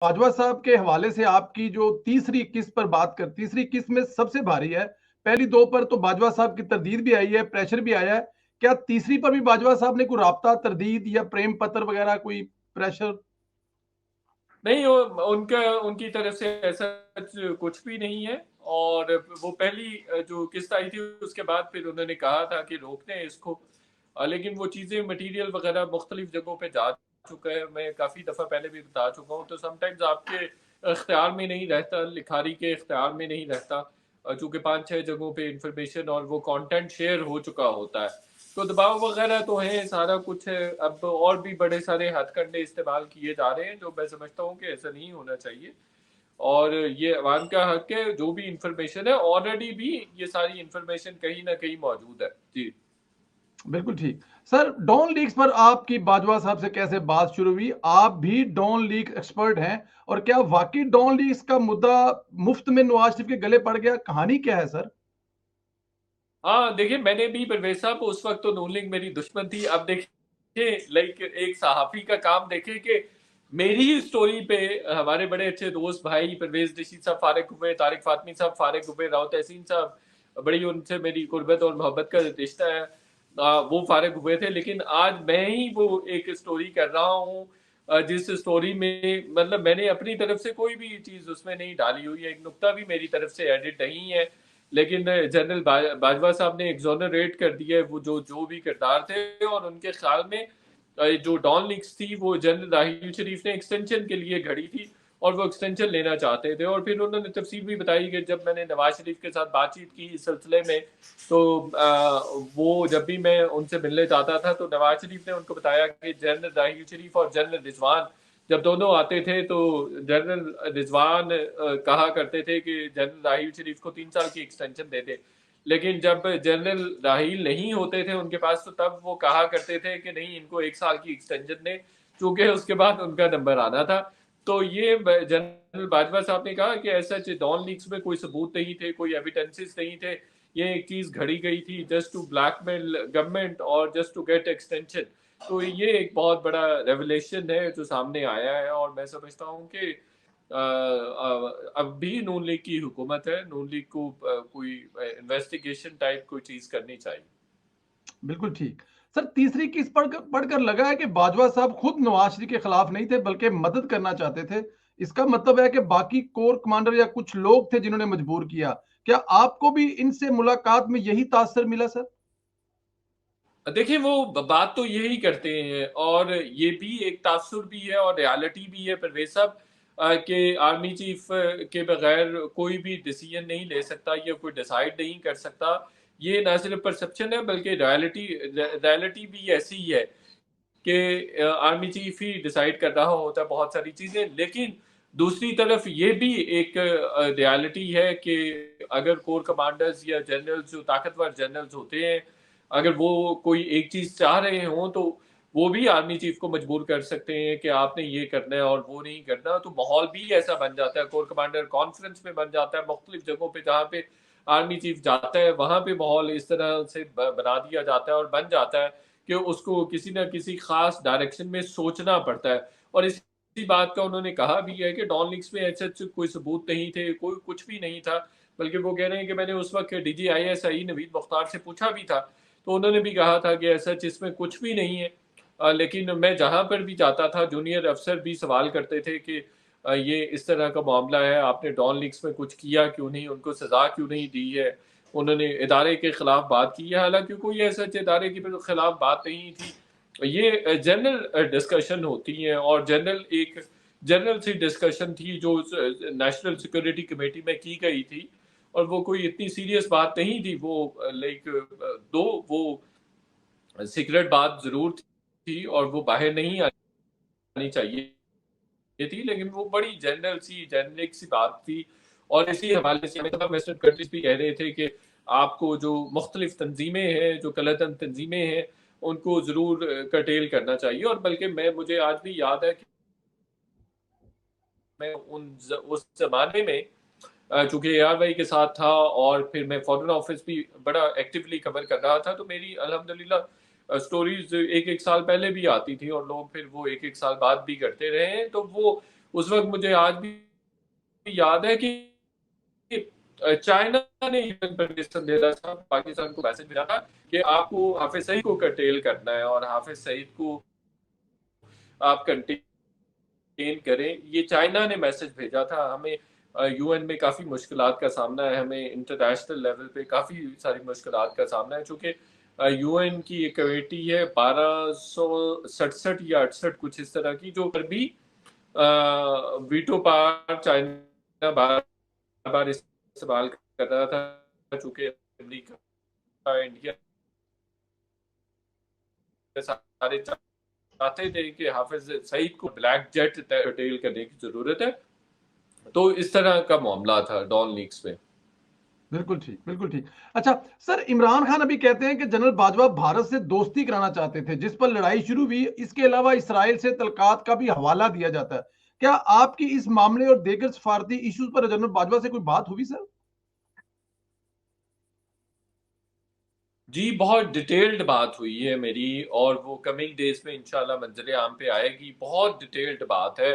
बाजवा साहब के हवाले से आपकी जो तीसरी किस्त में सबसे भारी है। पहली दो पर तो बाजवा साहब की तरदीद भी आई है, प्रेशर भी आया है। क्या तीसरी पर भी बाजवा साहब ने कोई राब्ता, तरदीद या प्रेम पत्र वगैरह कोई प्रेशर? नहीं, उनका उनकी तरफ से ऐसा कुछ भी नहीं है। और वो पहली जो किस्त आई थी उसके बाद फिर उन्होंने कहा था कि रोकते हैं इसको। लेकिन वो चीज़ें मटेरियल वगैरह मुख्तलिफ जगहों पे जा चुका है। मैं काफ़ी दफ़ा पहले भी बता चुका हूँ। तो समटाइम्स आपके इख्तियार में नहीं रहता, लिखारी के इख्तियार में नहीं रहता, चूँकि 5-6 जगहों पे इंफॉर्मेशन और वो कंटेंट शेयर हो चुका होता है। तो दबाव वगैरह तो है, सारा कुछ है। अब और भी बड़े सारे हथकंडे इस्तेमाल किए जा रहे हैं जो मैं समझता हूँ कि ऐसा नहीं होना चाहिए। और ये अवाम का हक है, जो भी इंफॉर्मेशन है ऑलरेडी भी ये सारी इंफॉर्मेशन कहीं ना कहीं मौजूद है। जी बिल्कुल ठीक। सर, डॉन लीक्स पर आपकी बाजवा साहब से कैसे बात शुरू हुई? आप भी डॉन लीक एक्सपर्ट हैं, और क्या वाकई डॉन लीक्स का मुद्दा मुफ्त में नवाज शरीफ के गले पड़ गया? कहानी क्या है सर? हाँ, देखिए मैंने भी परवेज साहब, उस वक्त तो नून लीग मेरी दुश्मन थी। अब देखिए लाइक एक सहाफ़ी का काम देखे कि मेरी ही स्टोरी पे हमारे बड़े अच्छे दोस्त भाई परवेज रशीद साहब फारिग हुए, तारिक फातमी साहब फारिग हुए, राव तहसीन साहब, बड़ी उनसे मेरी कुर्बत और मोहब्बत का रिश्ता है, वो फारिग हुए थे। लेकिन आज मैं ही वो एक स्टोरी कर रहा हूँ, जिस स्टोरी में मतलब मैंने अपनी तरफ से कोई भी चीज़ उसमें नहीं डाली हुई है, एक नुक्ता भी मेरी तरफ से एडिट नहीं है। लेकिन जनरल बाजवा साहब ने एक्सोनरेट कर दिया है वो जो जो भी किरदार थे। और उनके ख्याल में जो डॉन लीक्स थी वो जनरल राहील शरीफ ने एक्सटेंशन के लिए घड़ी थी, और वो एक्सटेंशन लेना चाहते थे। और फिर उन्होंने तफसील भी बताई कि जब मैंने नवाज शरीफ के साथ बातचीत की इस सिलसिले में, तो वो जब भी मैं उनसे मिलने जाता था तो नवाज शरीफ ने उनको बताया कि जनरल राहील शरीफ और जनरल रिजवान जब दोनों आते थे तो जनरल रिजवान कहा करते थे कि जनरल राहील शरीफ को 3 साल की एक्सटेंशन दे दे। लेकिन जब जनरल राहील नहीं होते थे उनके पास, तो तब वो कहा करते थे कि नहीं, इनको 1 साल की एक्सटेंशन दें, चूंकि उसके बाद उनका नंबर आना था। तो ये जनरल बाजवा साहब ने कहा कि ऐसा डॉन लीक्स में कोई सबूत नहीं थे, कोई एविडेंसेस नहीं थे, ये एक चीज घड़ी गई थी जस्ट टू ब्लैकमेल गवर्नमेंट और जस्ट टू गेट एक्सटेंशन। तो ये एक बहुत बड़ा रेवलेशन है जो सामने आया है। और मैं समझता हूँ कि अब भी नून लीग की हुकूमत है, नून लीग को कोई इन्वेस्टिगेशन टाइप कोई चीज करनी चाहिए। बिल्कुल ठीक। सर, तीसरी किस्त पढ़कर लगा है कि बाजवा साहब खुद नवाज शरीफ के खिलाफ नहीं थे, बल्कि मदद करना चाहते थे। इसका मतलब है कि बाकी कोर कमांडर या कुछ लोग थे जिन्होंने मजबूर किया। क्या आपको भी इनसे मुलाकात में यही तासर मिला सर? देखिए वो बात तो यही करते हैं, और ये भी एक तासुर भी है और रियलिटी भी है परवेज साहब, कि आर्मी चीफ के बगैर कोई भी डिसीजन नहीं ले सकता या कोई डिसाइड नहीं कर सकता। ये ना सिर्फ परसेप्शन है बल्कि रियलिटी भी ऐसी ही है कि आर्मी चीफ ही डिसाइड कर रहा होता है बहुत सारी चीजें। लेकिन दूसरी तरफ ये भी एक रियलिटी है कि अगर कोर कमांडर्स या जनरल्स, जो ताकतवर जनरल्स होते हैं, अगर वो कोई एक चीज चाह रहे हों तो वो भी आर्मी चीफ को मजबूर कर सकते हैं कि आपने ये करना है और वो नहीं करना। तो माहौल भी ऐसा बन जाता है, कोर कमांडर कॉन्फ्रेंस में बन जाता है, मुख्तलिफ जगहों पे जहाँ पे आर्मी चीफ जाता है वहां पे माहौल इस तरह से बना दिया जाता है और बन जाता है कि उसको किसी ना किसी खास डायरेक्शन में सोचना पड़ता है। और इसी बात का उन्होंने कहा भी है कि डॉन लीक्स में ऐसे कोई सबूत नहीं थे, कोई कुछ भी नहीं था। बल्कि वो कह रहे हैं कि मैंने उस वक्त DGISI नवीद मुख्तार से पूछा भी था, तो उन्होंने भी कहा था कि ऐसा इसमें कुछ भी नहीं है। लेकिन मैं जहां पर भी जाता था जूनियर अफसर भी सवाल करते थे कि ये इस तरह का मामला है, आपने डॉन लीक्स में कुछ किया क्यों नहीं, उनको सजा क्यों नहीं दी है, उन्होंने इदारे के खिलाफ बात की है। हालांकि कोई ऐसा इदारे के खिलाफ बात नहीं थी। ये जनरल डिस्कशन होती है, और जनरल सी डिस्कशन थी जो नेशनल सिक्योरिटी कमेटी में की गई थी। और वो कोई इतनी सीरियस बात नहीं थी। वो लाइक दो वो सीक्रेट बात जरूर थी और वो बाहर नहीं आनी चाहिए थी, लेकिन वो बड़ी जेनरिक सी बात थी। और इसी हवाले से हमें तमाम वेस्टर्न कंट्रीज भी कह रहे थे कि आपको जो मुख्तलिफ तंजीमें हैं, जो कलतन तंजीमें हैं, उनको जरूर कटेल करना चाहिए। और बल्कि मुझे आज भी याद है कि मैं उस जमाने में चूंकि ARY के साथ था और फिर मैं फॉरेन ऑफिस भी बड़ा एक्टिवली कवर कर रहा था, तो मेरी अल्हम्दुलिल्लाह स्टोरीज एक एक साल पहले भी आती थी और लोग फिर वो एक एक साल बाद भी करते रहे हैं। तो वो اس وقت مجھے آج بھی یاد ہے کہ چائنا نے پاکستان کو میسج بھیجا تھا کہ آپ کو حافظ سعید کو کرٹیل کرنا ہے اور حافظ سعید کو آپ کنٹین کریں. یہ چائنا نے میسج بھیجا تھا. ہمیں یو این میں کافی مشکلات کا سامنا ہے, ہمیں انٹرنیشنل لیول پہ کافی ساری مشکلات کا سامنا ہے, چونکہ یو این کی ایک کمیٹی ہے 1267 یا 68 کچھ اس طرح کی, جو پر بھی ویٹو پار چائنا بار بار استعمال کر رہا تھا, چونکہ امریکہ انڈیا سارے چاہتے تھے کہ حافظ سعید کو بلیک جیٹ ٹیل کرنے کی ضرورت ہے. تو اس طرح کا معاملہ تھا ڈان لیکس میں. بالکل ٹھیک, بالکل ٹھیک. اچھا سر, عمران خان ابھی کہتے ہیں کہ جنرل باجوہ بھارت سے دوستی کرانا چاہتے تھے, جس پر لڑائی شروع ہوئی. اس کے علاوہ اسرائیل سے تعلقات کا بھی حوالہ دیا جاتا ہے. کیا آپ کی اس معاملے اور دیگر سفارتی ایشوز پر جنرل باجوہ سے کوئی بات ہوئی سر؟ جی بہت ڈیٹیلڈ بات ہوئی ہے میری, اور وہ کمنگ ڈیز میں انشاءاللہ منظر عام پہ آئے گی. بہت ڈیٹیلڈ بات ہے,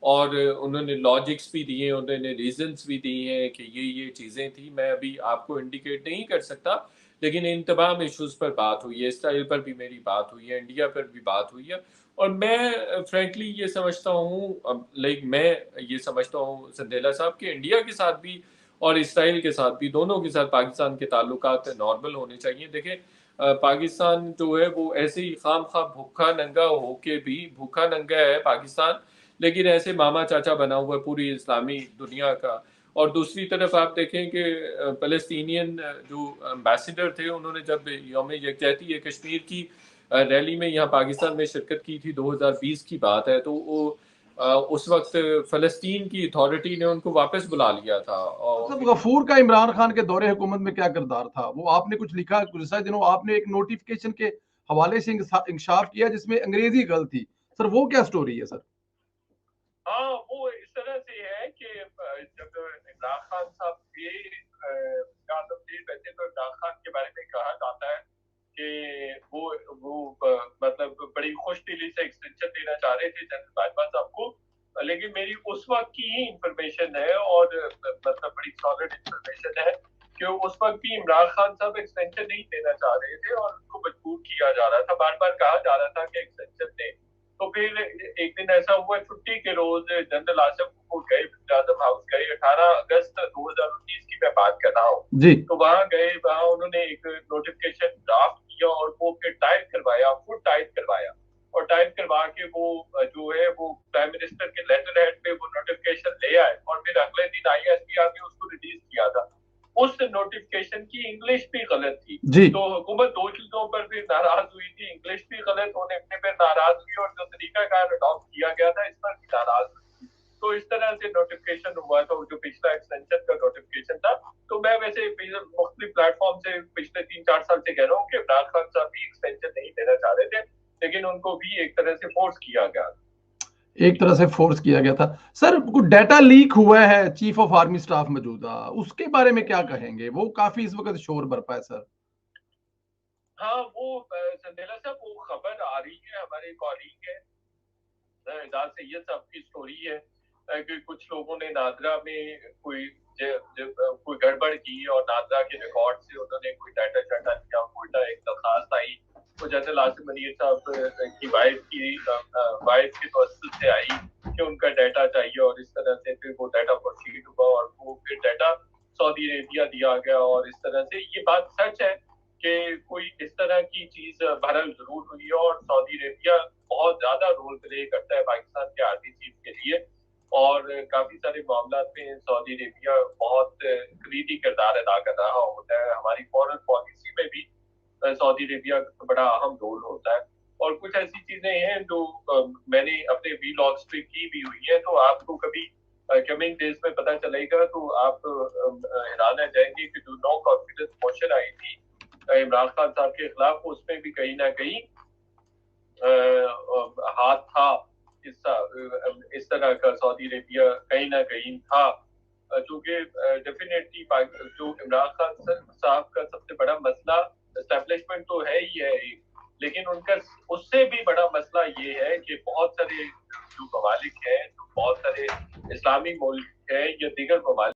اور انہوں نے لاجکس بھی دیے, انہوں نے ریزنز بھی دیے ہیں کہ یہ چیزیں تھیں. میں ابھی آپ کو انڈیکیٹ نہیں کر سکتا, لیکن ان تمام ایشوز پر بات ہوئی ہے. اسرائیل پر بھی میری بات ہوئی ہے, انڈیا پر بھی بات ہوئی ہے. اور میں فرینکلی یہ سمجھتا ہوں, میں یہ سمجھتا ہوں سندیلا صاحب, کہ انڈیا کے ساتھ بھی اور اسرائیل کے ساتھ بھی, دونوں کے ساتھ پاکستان کے تعلقات نارمل ہونے چاہیے. دیکھیں پاکستان جو ہے وہ ایسے ہی خام خواہ بھوکا ننگا ہو کے بھی, بھوکا ننگا ہے پاکستان, لیکن ایسے ماما چاچا بنا ہوا ہے پوری اسلامی دنیا کا. اور دوسری طرف آپ دیکھیں کہ فلسطینین جو امبیسڈر تھے, انہوں نے جب یوم یکجہتی کشمیر کی ریلی میں یہاں پاکستان میں شرکت کی تھی, 2020 کی بات ہے, تو وہ اس وقت فلسطین کی اتھارٹی نے ان کو واپس بلا لیا تھا. اور غفور کا عمران خان کے دور حکومت میں کیا کردار تھا؟ وہ آپ نے کچھ لکھا گزشتہ دنوں, آپ نے ایک نوٹیفکیشن کے حوالے سے انکشاف کیا جس میں انگریزی غلط تھی. سر وہ کیا سٹوری ہے سر؟ ہاں وہ اس طرح سے ہے کہ جب عمران خان صاحب کے ویسے تو عمران خان کے بارے میں کہا جاتا ہے کہ وہ مطلب بڑی خوش دلی سے ایکسٹینشن دینا چاہ رہے تھے جنرل باجوہ صاحب کو, لیکن میری اس وقت کی ہی انفارمیشن ہے, اور مطلب بڑی سالڈ انفارمیشن ہے کہ اس وقت بھی عمران خان صاحب ایکسٹینشن نہیں دینا چاہ رہے تھے, اور ان کو مجبور کیا جا رہا تھا, بار بار کہا جا رہا تھا کہ ایکسٹینشن دیں. تو پھر ایک دن ایسا ہوا, چھٹی کے روز جنرل آصف کو گئے, وزیر ہاؤس گئے, 18 اگست 2019 کی میں بات کر رہا ہوں جی. تو وہاں گئے, وہاں انہوں نے ایک نوٹیفکیشن ڈرافٹ کیا, اور وہ پھر ٹائپ کروایا, خود ٹائپ کروایا, اور ٹائپ کروا کے وہ جو ہے وہ پرائم منسٹر کے لیٹر ہیڈ پہ وہ نوٹیفکیشن لے آئے, اور پھر اگلے دن آئی ایس پی آر نے اس کو ریلیز کیا تھا. اس نوٹیفکیشن کی انگلش بھی غلط تھی جی. تو حکومت دو چیزوں پر بھی ناراض ہوئی تھی, انگلش بھی غلط ہونے پہ ناراض ہوئی, اور جو طریقہ کار اڈاپٹ کیا گیا تھا اس پر بھی ناراض ہوئی. تو اس طرح سے نوٹیفکیشن ہوا تھا, جو پچھلا ایکسٹینشن کا نوٹیفکیشن تھا. تو میں ویسے مختلف پلیٹ فارم سے پچھلے 3-4 سال سے کہہ رہا ہوں کہ عمران خان صاحب بھی ایکسٹینشن نہیں دینا چاہ رہے تھے, لیکن ان کو بھی ایک طرح سے فورس کیا گیا. ایک طرح سے فورس کیا گیا تھا. سر کوئی ڈیٹا لیک ہوا ہے چیف آف آرمی سٹاف موجودہ, اس کے بارے میں کیا کہیں گے؟ وہ کافی اس وقت شور برپا ہے سر. ہاں وہ سندیلا صاحب وہ خبر آ رہی ہے, ہمارے کالیگ ہے اعجاز سید صاحب کی سٹوری ہے کہ کچھ لوگوں نے نادرا میں کوئی گڑبڑ کی, اور نادرا کے ریکارڈ سے انہوں نے کوئی ڈیٹا شیٹا لیا. کوئٹہ ایک درخواست آئی, وہ جنرل آصف منیر صاحب کی وائف کے توسط سے آئی کہ ان کا ڈیٹا چاہیے, اور اس طرح سے پھر وہ ڈیٹا پروسیڈ ہوا, اور وہ پھر ڈیٹا سعودی عربیہ دیا گیا. اور اس طرح سے یہ بات سچ ہے کہ کوئی اس طرح کی چیز بہرحال ضرور ہوئی ہے, اور سعودی عربیہ بہت زیادہ رول پلے کرتا ہے پاکستان کے آرمی چیف کے لیے, اور کافی سارے معاملات میں سعودی عربیہ بہت کلیدی کردار ادا کر رہا ہوتا ہے. ہماری فورن پالیسی میں بھی سعودی عربیہ کا بڑا اہم رول ہوتا ہے. اور کچھ ایسی چیزیں ہیں جو میں نے اپنے وی لاگس پہ کی بھی ہوئی ہیں, تو آپ کو کبھی کمنگ ڈیز میں پتہ چلے گا, تو آپ حیران رہ جائیں گے کہ جو نو کانفیڈنس موشن آئی تھی عمران خان صاحب کے خلاف, اس میں بھی کہیں نہ کہیں ہاتھ تھا اس طرح کا سعودی عربیہ کہیں نہ کہیں تھا. چونکہ ڈیفینیٹلی جو عمران خان صاحب کا سب سے بڑا مسئلہ اسٹیبلشمنٹ تو ہے ہی ہے, لیکن ان کا اس سے بھی بڑا مسئلہ یہ ہے کہ بہت سارے جو ممالک ہیں، جو بہت سارے اسلامی ملک ہیں یا دیگر ممالک